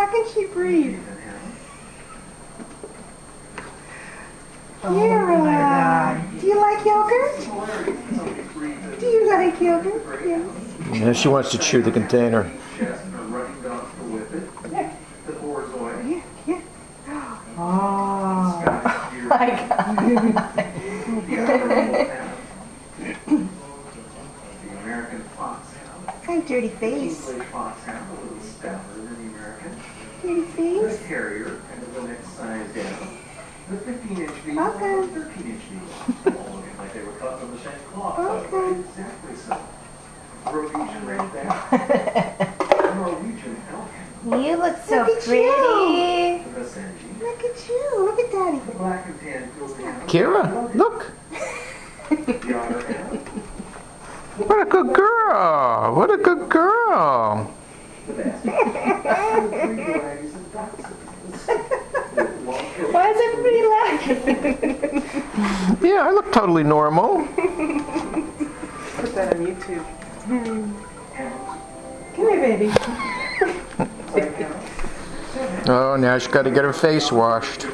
How can she breathe? Kira, do you like yogurt? Do you like yogurt? Yes. Yeah, she wants to chew the container. Yeah, yeah. Oh, my God. Hi, dirty face. Dirty face. The 15-inch needle Okay. and the 13-inch needle. Looking like they were cut from the same cloth. Okay. Exactly so. Rhodesian red back. Norwegian elk. You look so Look at pretty. you. The Basenji. Look at you. Look at Daddy. The black and tan Filipino. Kira, look. The otter elk. What a good girl. What a good girl. The basset. The three varieties of ducks. Why is everybody laughing? Yeah, I look totally normal. Put that on YouTube. Come here, baby. Oh, now she's got to get her face washed.